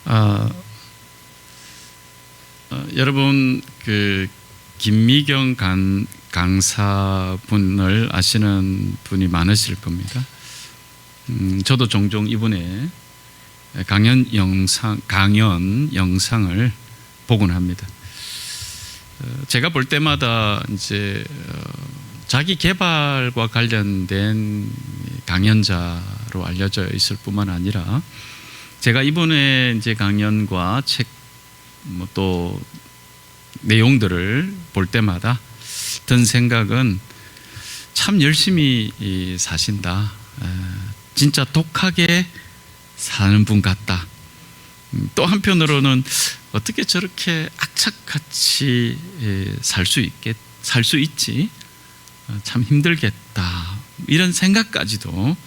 아, 여러분 그 김미경 강사분을 아시는 분이 많으실 겁니다. 저도 종종 이분의 강연 영상을 보곤 합니다. 제가 볼 때마다 이제 자기 개발과 관련된 강연자로 알려져 있을 뿐만 아니라 제가 이분의 이제 강연과 책 또 내용들을 볼 때마다 든 생각은 참 열심히 사신다. 진짜 독하게 사는 분 같다. 또 한편으로는 어떻게 저렇게 악착같이 살 수 있지? 참 힘들겠다. 이런 생각까지도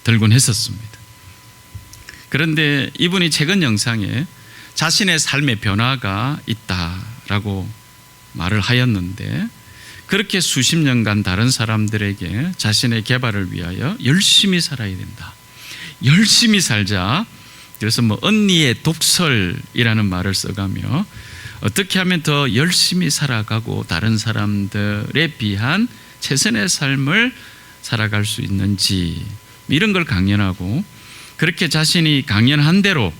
들곤 했었습니다. 그런데 이분이 최근 영상에 자신의 삶의 변화가 있다라고 말을 하였는데, 그렇게 수십 년간 다른 사람들에게 자신의 개발을 위하여 열심히 살아야 된다. 열심히 살자. 그래서 언니의 독설이라는 말을 써가며 어떻게 하면 더 열심히 살아가고 다른 사람들에 비한 최선의 삶을 살아갈 수 있는지, 이런 걸 강연하고, 그렇게 자신이 강연한 대로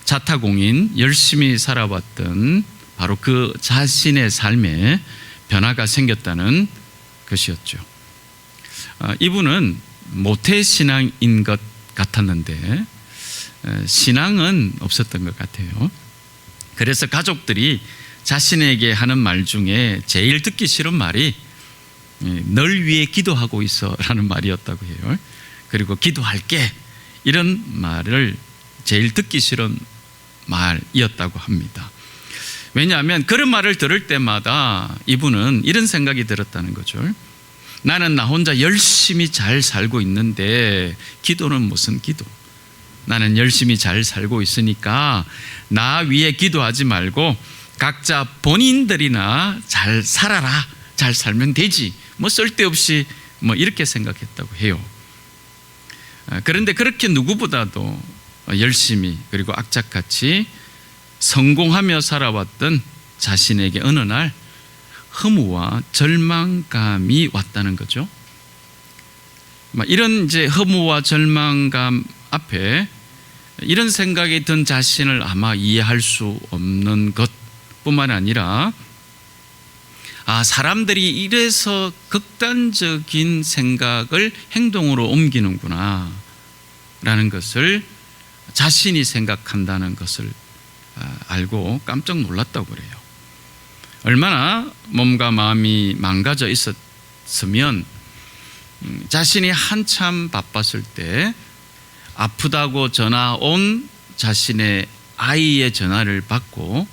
자타공인 열심히 살아왔던 바로 그 자신의 삶에 변화가 생겼다는 것이었죠. 이분은 모태신앙인 것 같았는데 신앙은 없었던 것 같아요. 그래서 가족들이 자신에게 하는 말 중에 제일 듣기 싫은 말이 널 위해 기도하고 있어 라는 말이었다고 해요. 그리고 기도할게, 이런 말을 제일 듣기 싫은 말이었다고 합니다. 왜냐하면 그런 말을 들을 때마다 이분은 이런 생각이 들었다는 거죠. 나는 나 혼자 열심히 잘 살고 있는데 기도는 무슨 기도? 나는 열심히 잘 살고 있으니까 나 위해 기도하지 말고 각자 본인들이나 잘 살아라, 잘 살면 되지, 쓸데없이 이렇게 생각했다고 해요. 그런데 그렇게 누구보다도 열심히 그리고 악착같이 성공하며 살아왔던 자신에게 어느 날 허무와 절망감이 왔다는 거죠. 이런 이제 허무와 절망감 앞에 이런 생각이 든 자신을 아마 이해할 수 없는 것뿐만 아니라, 사람들이 이래서 극단적인 생각을 행동으로 옮기는구나 라는 것을 자신이 생각한다는 것을 알고 깜짝 놀랐다고 그래요. 얼마나 몸과 마음이 망가져 있었으면 자신이 한참 바빴을 때 아프다고 전화 온 자신의 아이의 전화를 받고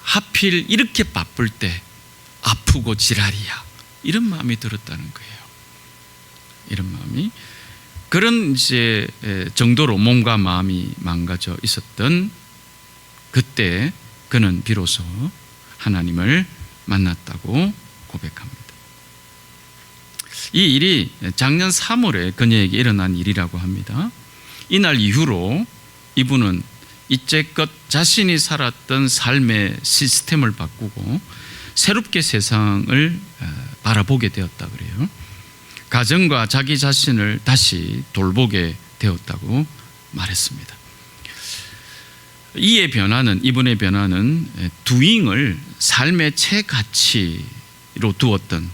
하필 이렇게 바쁠 때 아프고 지랄이야, 이런 마음이 들었다는 거예요. 이런 마음이, 그런 이제 정도로 몸과 마음이 망가져 있었던 그때 그는 비로소 하나님을 만났다고 고백합니다. 이 일이 작년 3월에 그녀에게 일어난 일이라고 합니다. 이날 이후로 이분은 이제껏 자신이 살았던 삶의 시스템을 바꾸고 새롭게 세상을 바라보게 되었다 그래요. 가정과 자기 자신을 다시 돌보게 되었다고 말했습니다. 이분의 변화는 doing을 삶의 최가치로 두었던,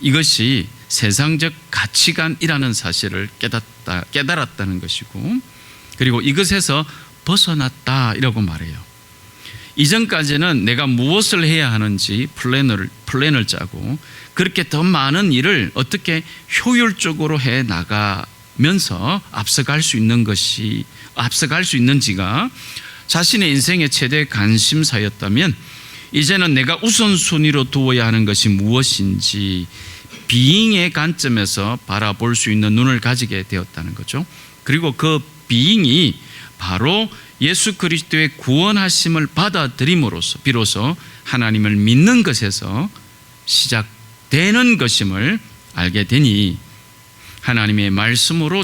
이것이 세상적 가치관이라는 사실을 깨달았다는 것이고, 그리고 이것에서 벗어났다 이라고 말해요. 이전까지는 내가 무엇을 해야 하는지 플랜을 짜고 그렇게 더 많은 일을 어떻게 효율적으로 해 나가면서 앞서갈 수 있는지가 자신의 인생의 최대 관심사였다면, 이제는 내가 우선순위로 두어야 하는 것이 무엇인지 비잉의 관점에서 바라볼 수 있는 눈을 가지게 되었다는 거죠. 그리고 그 비잉이 바로 예수 그리스도의 구원하심을 받아들임으로써 비로소 하나님을 믿는 것에서 시작되는 것임을 알게 되니, 하나님의 말씀으로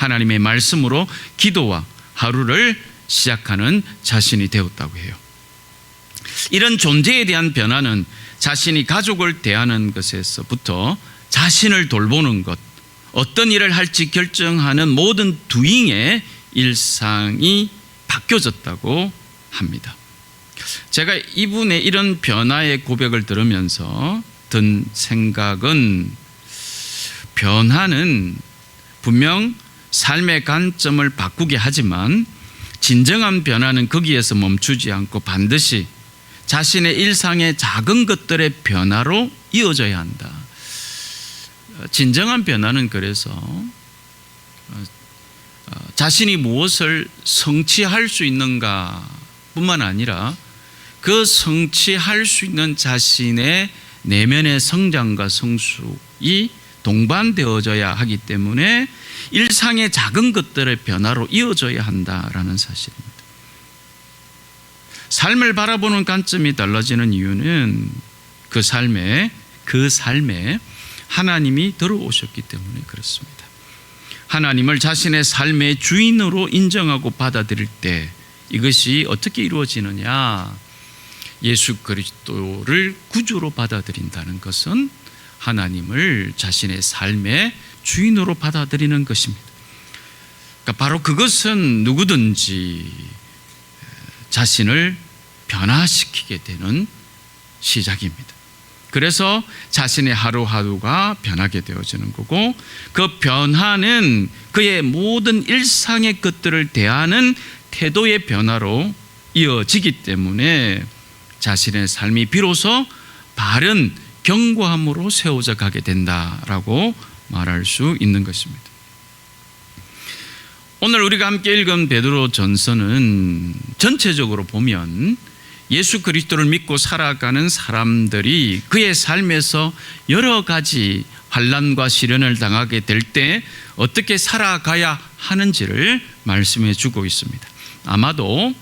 하나님의 말씀으로 기도와 하루를 시작하는 자신이 되었다고 해요. 이런 존재에 대한 변화는 자신이 가족을 대하는 것에서부터 자신을 돌보는 것, 어떤 일을 할지 결정하는 모든 두잉의 일상이 바뀌어졌다고 합니다. 제가 이분의 이런 변화의 고백을 들으면서 든 생각은, 변화는 분명 삶의 관점을 바꾸게 하지만 진정한 변화는 거기에서 멈추지 않고 반드시 자신의 일상의 작은 것들의 변화로 이어져야 한다. 진정한 변화는 그래서 자신이 무엇을 성취할 수 있는가 뿐만 아니라 그 성취할 수 있는 자신의 내면의 성장과 성숙이 동반되어져야 하기 때문에 일상의 작은 것들의 변화로 이어져야 한다라는 사실입니다. 삶을 바라보는 관점이 달라지는 이유는 그 삶에 하나님이 들어오셨기 때문에 그렇습니다. 하나님을 자신의 삶의 주인으로 인정하고 받아들일 때 이것이 어떻게 이루어지느냐? 예수 그리스도를 구주로 받아들인다는 것은 하나님을 자신의 삶의 주인으로 받아들이는 것입니다. 그러니까 바로 그것은 누구든지 자신을 변화시키게 되는 시작입니다. 그래서 자신의 하루하루가 변하게 되어지는 거고, 그 변화는 그의 모든 일상의 것들을 대하는 태도의 변화로 이어지기 때문에 자신의 삶이 비로소 바른 견고함으로 세워져 가게 된다라고 말할 수 있는 것입니다. 오늘 우리가 함께 읽은 베드로전서는 전체적으로 보면 예수 그리스도를 믿고 살아가는 사람들이 그의 삶에서 여러 가지 환난과 시련을 당하게 될 때 어떻게 살아가야 하는지를 말씀해 주고 있습니다. 아마도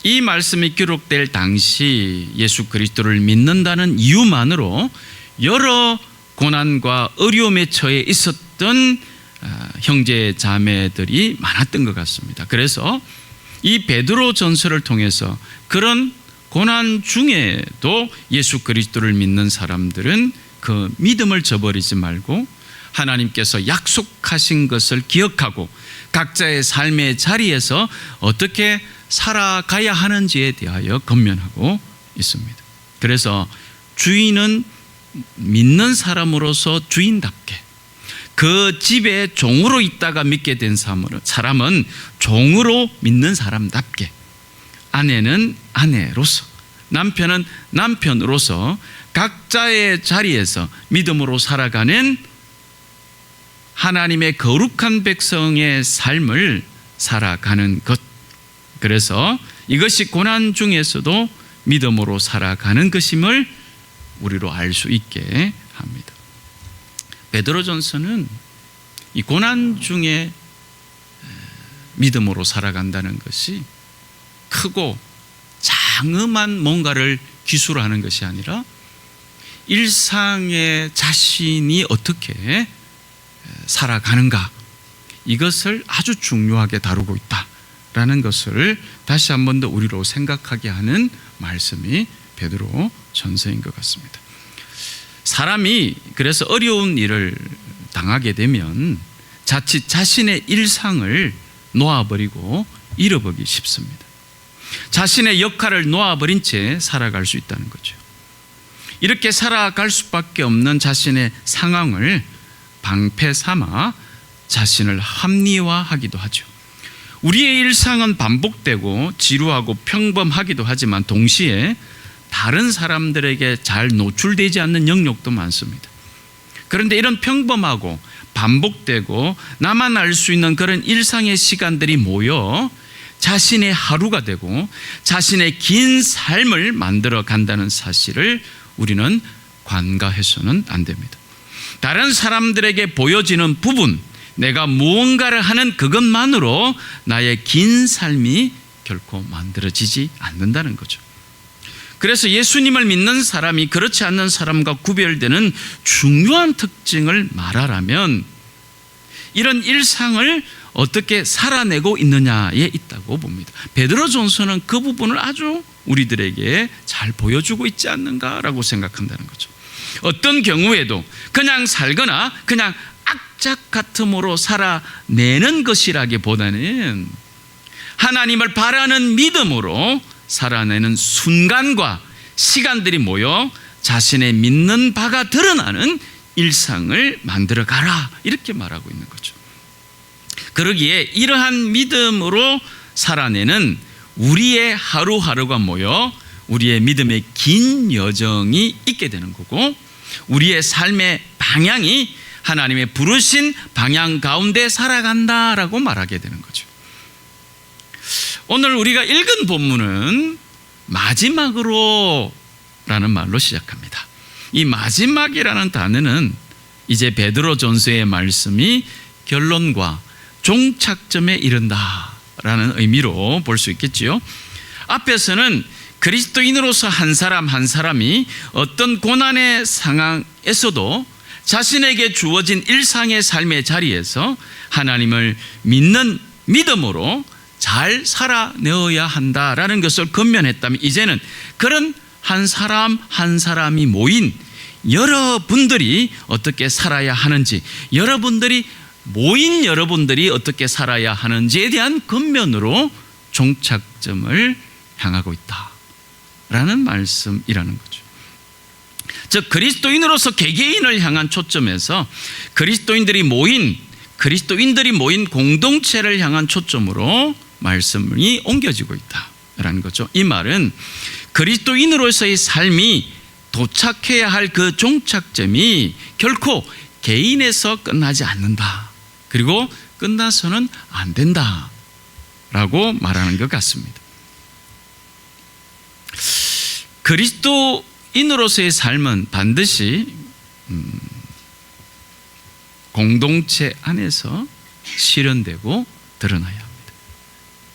이 말씀이 기록될 당시 예수 그리스도를 믿는다는 이유만으로 여러 고난과 어려움에 처해 있었던 형제 자매들이 많았던 것 같습니다. 그래서 이 베드로 전서를 통해서 그런 고난 중에도 예수 그리스도를 믿는 사람들은 그 믿음을 저버리지 말고 하나님께서 약속하신 것을 기억하고 각자의 삶의 자리에서 어떻게 살아가야 하는지에 대하여 권면하고 있습니다. 그래서 주인은 믿는 사람으로서 주인답게, 그 집에 종으로 있다가 믿게 된 사람은 종으로 믿는 사람답게, 아내는 아내로서, 남편은 남편으로서 각자의 자리에서 믿음으로 살아가는 하나님의 거룩한 백성의 삶을 살아가는 것. 그래서 이것이 고난 중에서도 믿음으로 살아가는 것임을 우리로 알 수 있게 합니다. 베드로전서는 이 고난 중에 믿음으로 살아간다는 것이 크고 장엄한 뭔가를 기술하는 것이 아니라 일상의 자신이 어떻게 살아가는가, 이것을 아주 중요하게 다루고 있다라는 것을 다시 한 번 더 우리로 생각하게 하는 말씀이 베드로 전서인 것 같습니다. 사람이 그래서 어려운 일을 당하게 되면 자칫 자신의 일상을 놓아버리고 잃어버리기 쉽습니다. 자신의 역할을 놓아버린 채 살아갈 수 있다는 거죠. 이렇게 살아갈 수밖에 없는 자신의 상황을 방패 삼아 자신을 합리화하기도 하죠. 우리의 일상은 반복되고 지루하고 평범하기도 하지만 동시에 다른 사람들에게 잘 노출되지 않는 영역도 많습니다. 그런데 이런 평범하고 반복되고 나만 알 수 있는 그런 일상의 시간들이 모여 자신의 하루가 되고 자신의 긴 삶을 만들어 간다는 사실을 우리는 관가해서는 안 됩니다. 다른 사람들에게 보여지는 부분, 내가 무언가를 하는 그것만으로 나의 긴 삶이 결코 만들어지지 않는다는 거죠. 그래서 예수님을 믿는 사람이 그렇지 않는 사람과 구별되는 중요한 특징을 말하라면 이런 일상을 어떻게 살아내고 있느냐에 있다고 봅니다. 베드로전서는 그 부분을 아주 우리들에게 잘 보여주고 있지 않는가라고 생각한다는 거죠. 어떤 경우에도 그냥 살거나 그냥 악착 같음으로 살아내는 것이라기보다는 하나님을 바라는 믿음으로 살아내는 순간과 시간들이 모여 자신의 믿는 바가 드러나는 일상을 만들어 가라, 이렇게 말하고 있는 거죠. 그러기에 이러한 믿음으로 살아내는 우리의 하루하루가 모여 우리의 믿음의 긴 여정이 있게 되는 거고, 우리의 삶의 방향이 하나님의 부르신 방향 가운데 살아간다라고 말하게 되는 거죠. 오늘 우리가 읽은 본문은 마지막으로 라는 말로 시작합니다. 이 마지막이라는 단어는 이제 베드로전서의 말씀이 결론과 종착점에 이른다라는 의미로 볼 수 있겠지요. 앞에서는 그리스도인으로서 한 사람 한 사람이 어떤 고난의 상황에서도 자신에게 주어진 일상의 삶의 자리에서 하나님을 믿는 믿음으로 잘 살아내어야 한다라는 것을 권면했다면, 이제는 그런 한 사람 한 사람이 모인 여러분들이 어떻게 살아야 하는지, 여러분들이 어떻게 살아야 하는지에 대한 권면으로 종착점을 향하고 있다라는 말씀이라는 거죠. 즉 그리스도인으로서 개개인을 향한 초점에서 그리스도인들이 모인 공동체를 향한 초점으로 말씀이 옮겨지고 있다라는 거죠. 이 말은 그리스도인으로서의 삶이 도착해야 할 그 종착점이 결코 개인에서 끝나지 않는다, 그리고 끝나서는 안 된다라고 말하는 것 같습니다. 그리스도인으로서의 삶은 반드시 공동체 안에서 실현되고 드러나야 합니다.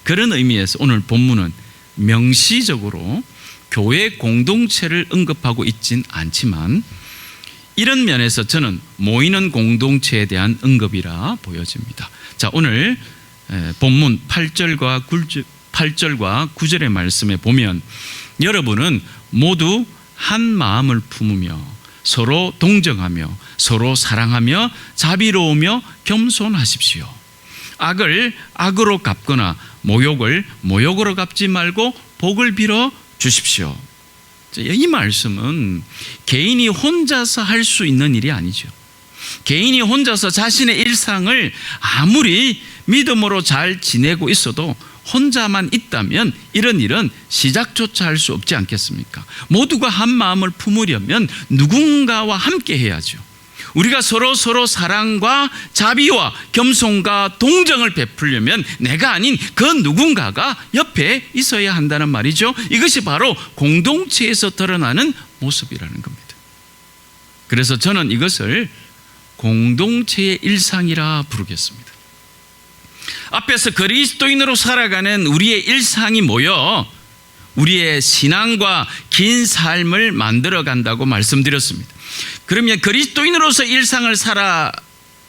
그런 의미에서 오늘 본문은 명시적으로 교회 공동체를 언급하고 있진 않지만, 이런 면에서 저는 모이는 공동체에 대한 언급이라 보여집니다. 자, 오늘 본문 8절과 9절의 말씀에 보면 여러분은 모두 한 마음을 품으며 서로 동정하며 서로 사랑하며 자비로우며 겸손하십시오. 악을 악으로 갚거나 모욕을 모욕으로 갚지 말고 복을 빌어 주십시오. 이 말씀은 개인이 혼자서 할 수 있는 일이 아니죠. 개인이 혼자서 자신의 일상을 아무리 믿음으로 잘 지내고 있어도 혼자만 있다면 이런 일은 시작조차 할 수 없지 않겠습니까? 모두가 한 마음을 품으려면 누군가와 함께 해야죠. 우리가 서로 사랑과 자비와 겸손과 동정을 베풀려면 내가 아닌 그 누군가가 옆에 있어야 한다는 말이죠. 이것이 바로 공동체에서 드러나는 모습이라는 겁니다. 그래서 저는 이것을 공동체의 일상이라 부르겠습니다. 앞에서 그리스도인으로 살아가는 우리의 일상이 모여 우리의 신앙과 긴 삶을 만들어 간다고 말씀드렸습니다. 그러면 그리스도인으로서 일상을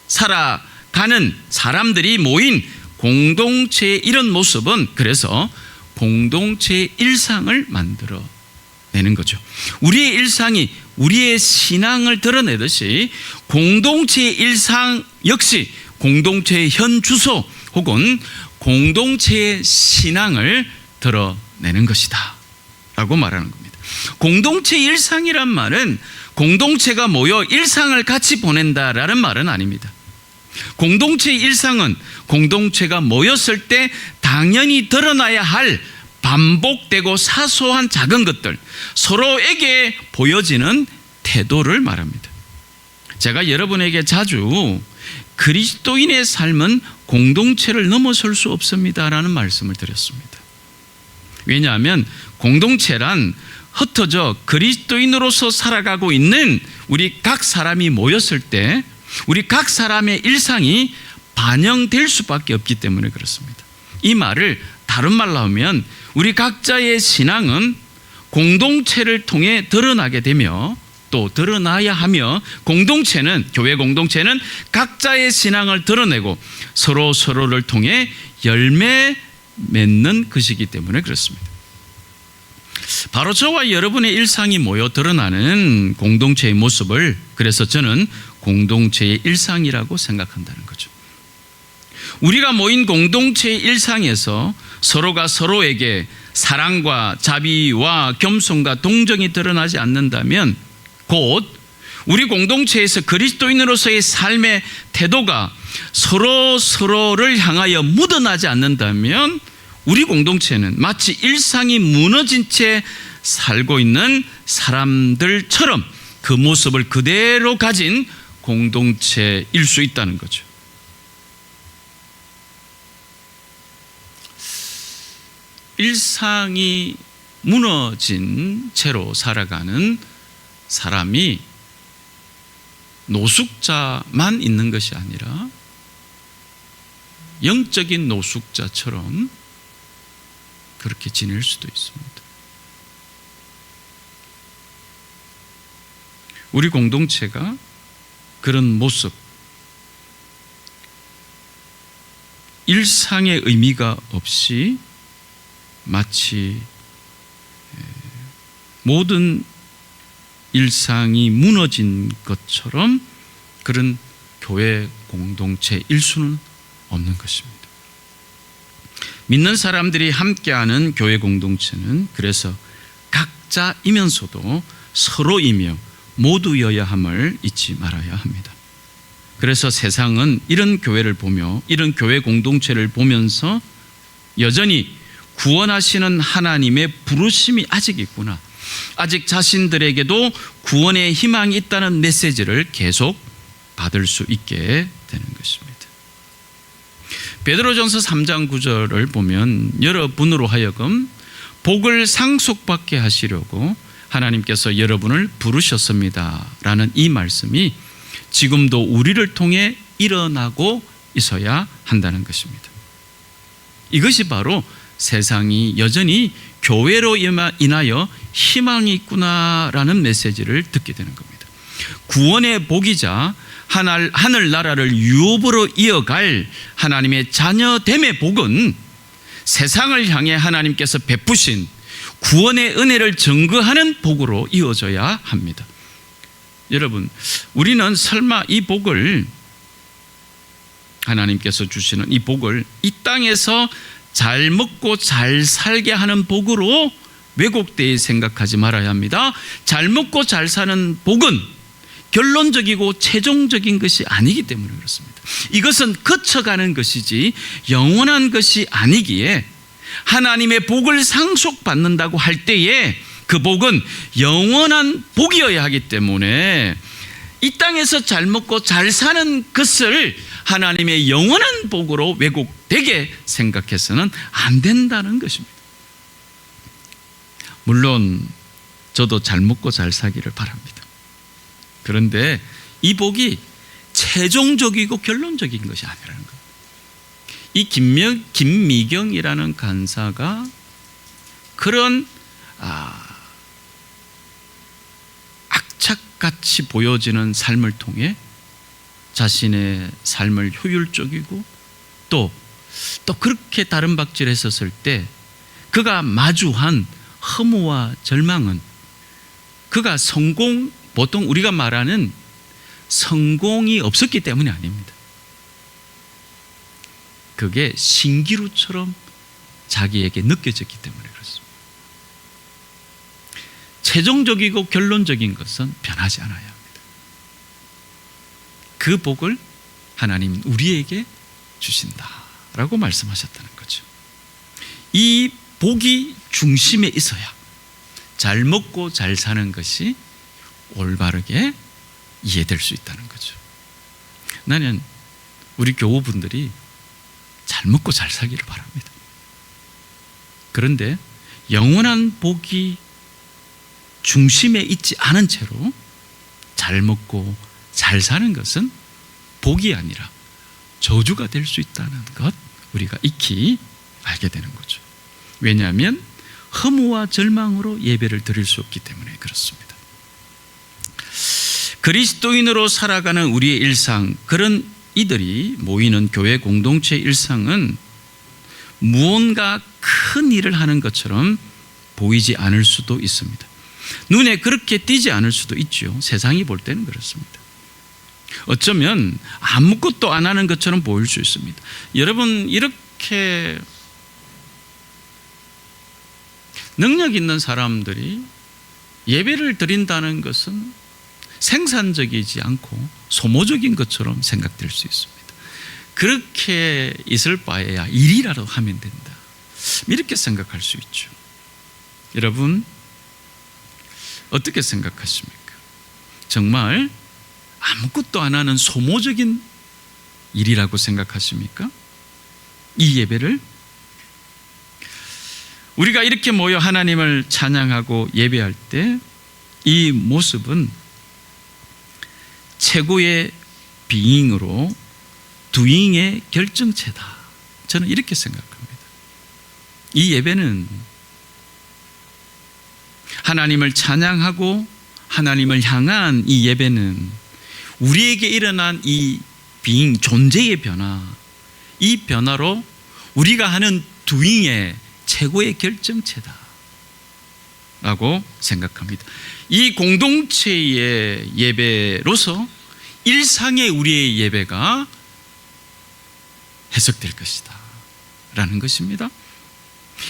살아가는 사람들이 모인 공동체의 이런 모습은 그래서 공동체의 일상을 만들어내는 거죠. 우리의 일상이 우리의 신앙을 드러내듯이 공동체의 일상 역시 공동체의 현 주소 혹은 공동체의 신앙을 드러내는 것이다 라고 말하는 겁니다. 공동체의 일상이란 말은 공동체가 모여 일상을 같이 보낸다라는 말은 아닙니다. 공동체의 일상은 공동체가 모였을 때 당연히 드러나야 할 반복되고 사소한 작은 것들, 서로에게 보여지는 태도를 말합니다. 제가 여러분에게 자주 그리스도인의 삶은 공동체를 넘어설 수 없습니다라는 말씀을 드렸습니다. 왜냐하면 공동체란 흩어져 그리스도인으로서 살아가고 있는 우리 각 사람이 모였을 때 우리 각 사람의 일상이 반영될 수밖에 없기 때문에 그렇습니다. 이 말을 다른 말로 하면 우리 각자의 신앙은 공동체를 통해 드러나게 되며 또 드러나야 하며, 공동체는, 교회 공동체는 각자의 신앙을 드러내고 서로를 통해 열매 맺는 것이기 때문에 그렇습니다. 바로 저와 여러분의 일상이 모여 드러나는 공동체의 모습을, 그래서 저는 공동체의 일상이라고 생각한다는 거죠. 우리가 모인 공동체의 일상에서 서로가 서로에게 사랑과 자비와 겸손과 동정이 드러나지 않는다면, 곧 우리 공동체에서 그리스도인으로서의 삶의 태도가 서로를 향하여 묻어나지 않는다면, 우리 공동체는 마치 일상이 무너진 채 살고 있는 사람들처럼 그 모습을 그대로 가진 공동체일 수 있다는 거죠. 일상이 무너진 채로 살아가는 사람이 노숙자만 있는 것이 아니라 영적인 노숙자처럼 그렇게 지낼 수도 있습니다. 우리 공동체가 그런 모습, 일상의 의미가 없이 마치 모든 일상이 무너진 것처럼 그런 교회 공동체일 수는 없는 것입니다. 믿는 사람들이 함께하는 교회 공동체는 그래서 각자이면서도 서로이며 모두여야 함을 잊지 말아야 합니다. 그래서 세상은 이런 교회를 보며, 이런 교회 공동체를 보면서 여전히 구원하시는 하나님의 부르심이 아직 있구나, 아직 자신들에게도 구원의 희망이 있다는 메시지를 계속 받을 수 있게 되는 것입니다. 베드로전서 3장 9절을 보면 여러분으로 하여금 복을 상속받게 하시려고 하나님께서 여러분을 부르셨습니다 라는 이 말씀이 지금도 우리를 통해 일어나고 있어야 한다는 것입니다. 이것이 바로 세상이 여전히 교회로 인하여 희망이 있구나라는 메시지를 듣게 되는 겁니다. 구원의 복이자 하늘나라를 유업으로 이어갈 하나님의 자녀됨의 복은 세상을 향해 하나님께서 베푸신 구원의 은혜를 증거하는 복으로 이어져야 합니다. 여러분, 우리는 설마 이 복을, 하나님께서 주시는 이 복을 이 땅에서 잘 먹고 잘 살게 하는 복으로 왜곡되게 생각하지 말아야 합니다. 잘 먹고 잘 사는 복은 결론적이고 최종적인 것이 아니기 때문에 그렇습니다. 이것은 거쳐가는 것이지 영원한 것이 아니기에, 하나님의 복을 상속받는다고 할 때에 그 복은 영원한 복이어야 하기 때문에 이 땅에서 잘 먹고 잘 사는 것을 하나님의 영원한 복으로 왜곡되게 생각해서는 안 된다는 것입니다. 물론 저도 잘 먹고 잘 살기를 바랍니다. 그런데 이 복이 최종적이고 결론적인 것이 아니라는 거예요. 이 김미경이라는 간사가 그런 악착같이 보여지는 삶을 통해 자신의 삶을 효율적이고 또 그렇게 다른 박질했었을 때 그가 마주한 허무와 절망은, 그가 보통 우리가 말하는 성공이 없었기 때문이 아닙니다. 그게 신기루처럼 자기에게 느껴졌기 때문에 그렇습니다. 최종적이고 결론적인 것은 변하지 않아야 합니다. 그 복을 하나님은 우리에게 주신다라고 말씀하셨다는 거죠. 이 복이 중심에 있어야 잘 먹고 잘 사는 것이 올바르게 이해될 수 있다는 거죠. 나는 우리 교우분들이 잘 먹고 잘 살기를 바랍니다. 그런데 영원한 복이 중심에 있지 않은 채로 잘 먹고 잘 사는 것은 복이 아니라 저주가 될 수 있다는 것, 우리가 익히 알게 되는 거죠. 왜냐하면 허무와 절망으로 예배를 드릴 수 없기 때문에 그렇습니다. 그리스도인으로 살아가는 우리의 일상, 그런 이들이 모이는 교회 공동체의 일상은 무언가 큰 일을 하는 것처럼 보이지 않을 수도 있습니다. 눈에 그렇게 띄지 않을 수도 있죠. 세상이 볼 때는 그렇습니다. 어쩌면 아무것도 안 하는 것처럼 보일 수 있습니다. 여러분, 이렇게 능력 있는 사람들이 예배를 드린다는 것은 생산적이지 않고 소모적인 것처럼 생각될 수 있습니다. 그렇게 있을 바에야 일이라도 하면 된다, 이렇게 생각할 수 있죠. 여러분, 어떻게 생각하십니까? 정말 아무것도 안 하는 소모적인 일이라고 생각하십니까? 이 예배를? 우리가 이렇게 모여 하나님을 찬양하고 예배할 때 이 모습은 최고의 비잉으로 두잉의 결정체다, 저는 이렇게 생각합니다. 이 예배는 하나님을 찬양하고 하나님을 향한 이 예배는 우리에게 일어난 이 비잉, 존재의 변화, 이 변화로 우리가 하는 두잉의 최고의 결정체다 라고 생각합니다. 이 공동체의 예배로서 일상의 우리의 예배가 해석될 것이다 라는 것입니다.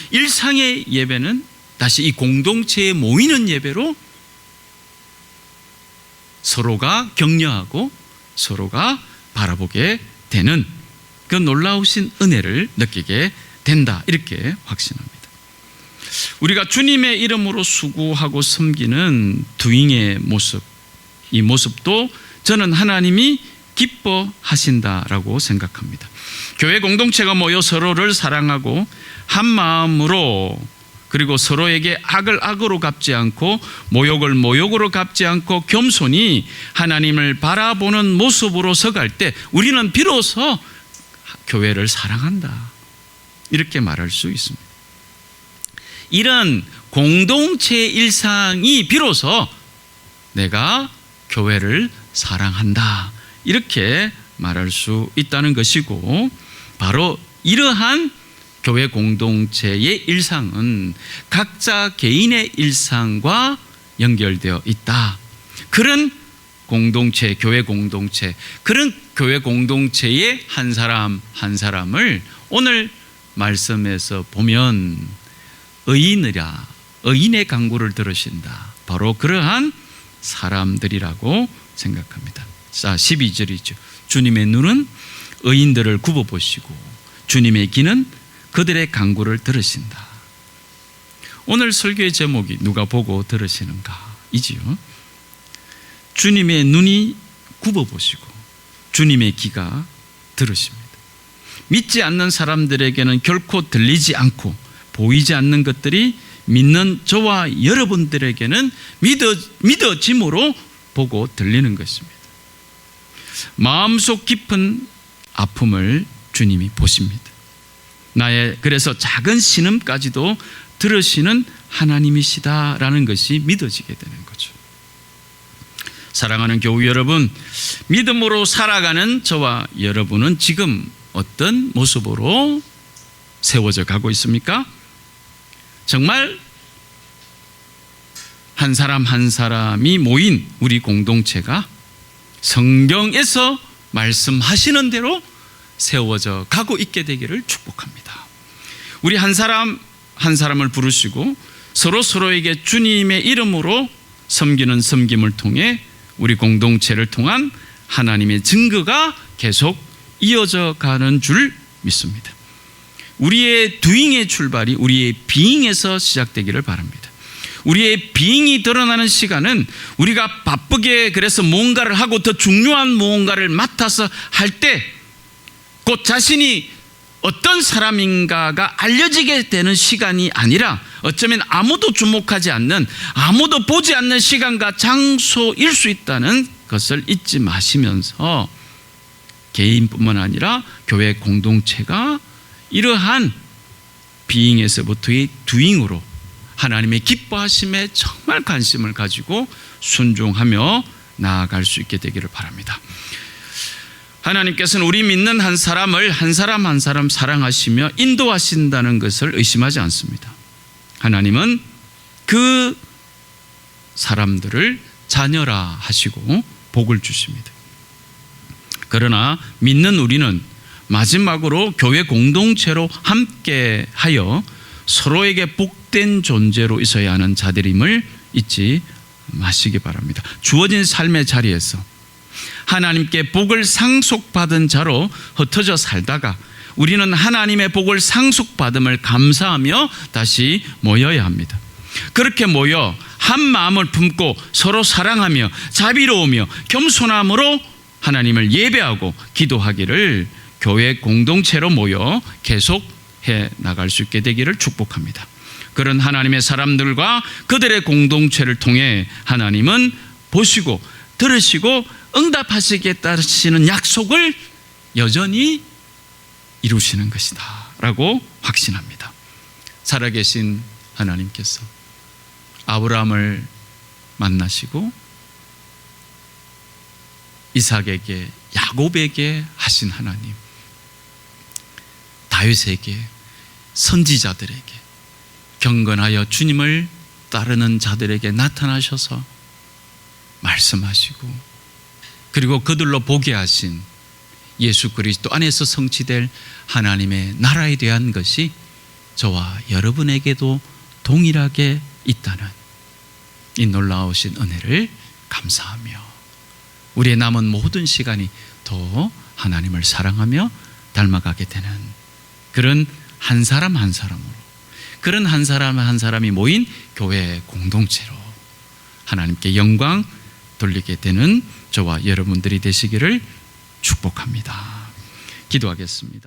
일상의 예배는 다시 이 공동체에 모이는 예배로 서로가 격려하고 서로가 바라보게 되는 그 놀라우신 은혜를 느끼게 된다, 이렇게 확신합니다. 우리가 주님의 이름으로 수고하고 섬기는 두잉의 모습, 이 모습도 저는 하나님이 기뻐하신다라고 생각합니다. 교회 공동체가 모여 서로를 사랑하고 한 마음으로, 그리고 서로에게 악을 악으로 갚지 않고 모욕을 모욕으로 갚지 않고 겸손히 하나님을 바라보는 모습으로 서갈 때 우리는 비로소 교회를 사랑한다, 이렇게 말할 수 있습니다. 이런 공동체의 일상이 비로소 내가 교회를 사랑한다, 이렇게 말할 수 있다는 것이고, 바로 이러한 교회 공동체의 일상은 각자 개인의 일상과 연결되어 있다. 그런 공동체, 교회 공동체, 그런 교회 공동체의 한 사람 한 사람을 오늘 말씀에서 보면 의인이라, 의인의 간구를 들으신다, 바로 그러한 사람들이라고 생각합니다. 자, 12절이죠. 주님의 눈은 의인들을 굽어보시고 주님의 귀는 그들의 간구를 들으신다. 오늘 설교의 제목이 누가 보고 들으시는가 이지요. 주님의 눈이 굽어보시고 주님의 귀가 들으십니다. 믿지 않는 사람들에게는 결코 들리지 않고 보이지 않는 것들이 믿는 저와 여러분들에게는 믿어짐으로 보고 들리는 것입니다. 마음속 깊은 아픔을 주님이 보십니다. 나의 그래서 작은 신음까지도 들으시는 하나님이시다라는 것이 믿어지게 되는 거죠. 사랑하는 교우 여러분, 믿음으로 살아가는 저와 여러분은 지금 어떤 모습으로 세워져 가고 있습니까? 정말 한 사람 한 사람이 모인 우리 공동체가 성경에서 말씀하시는 대로 세워져 가고 있게 되기를 축복합니다. 우리 한 사람 한 사람을 부르시고 서로에게 주님의 이름으로 섬기는 섬김을 통해 우리 공동체를 통한 하나님의 증거가 계속 이어져 가는 줄 믿습니다. 우리의 doing의 출발이 우리의 being에서 시작되기를 바랍니다. 우리의 being이 드러나는 시간은 우리가 바쁘게 그래서 뭔가를 하고 더 중요한 무언가를 맡아서 할 때 곧 자신이 어떤 사람인가가 알려지게 되는 시간이 아니라 어쩌면 아무도 주목하지 않는, 아무도 보지 않는 시간과 장소일 수 있다는 것을 잊지 마시면서 개인뿐만 아니라 교회 공동체가 이러한 being에서부터의 doing으로 하나님의 기뻐하심에 정말 관심을 가지고 순종하며 나아갈 수 있게 되기를 바랍니다. 하나님께서는 우리 믿는 한 사람을 한 사람 한 사람 사랑하시며 인도하신다는 것을 의심하지 않습니다. 하나님은 그 사람들을 자녀라 하시고 복을 주십니다. 그러나 믿는 우리는 마지막으로 교회 공동체로 함께하여 서로에게 복된 존재로 있어야 하는 자들임을 잊지 마시기 바랍니다. 주어진 삶의 자리에서 하나님께 복을 상속받은 자로 흩어져 살다가 우리는 하나님의 복을 상속받음을 감사하며 다시 모여야 합니다. 그렇게 모여 한 마음을 품고 서로 사랑하며 자비로우며 겸손함으로 하나님을 예배하고 기도하기를 교회 공동체로 모여 계속해 나갈 수 있게 되기를 축복합니다. 그런 하나님의 사람들과 그들의 공동체를 통해 하나님은 보시고 들으시고 응답하시겠다는 약속을 여전히 이루시는 것이다 라고 확신합니다. 살아계신 하나님께서 아브라함을 만나시고 이삭에게 야곱에게 하신 하나님, 다윗에게 선지자들에게 경건하여 주님을 따르는 자들에게 나타나셔서 말씀하시고 그리고 그들로 보게 하신 예수 그리스도 안에서 성취될 하나님의 나라에 대한 것이 저와 여러분에게도 동일하게 있다는 이 놀라우신 은혜를 감사하며 우리의 남은 모든 시간이 더 하나님을 사랑하며 닮아가게 되는 그런 한 사람 한 사람으로, 그런 한 사람 한 사람이 모인 교회 공동체로 하나님께 영광 돌리게 되는 저와 여러분들이 되시기를 축복합니다. 기도하겠습니다.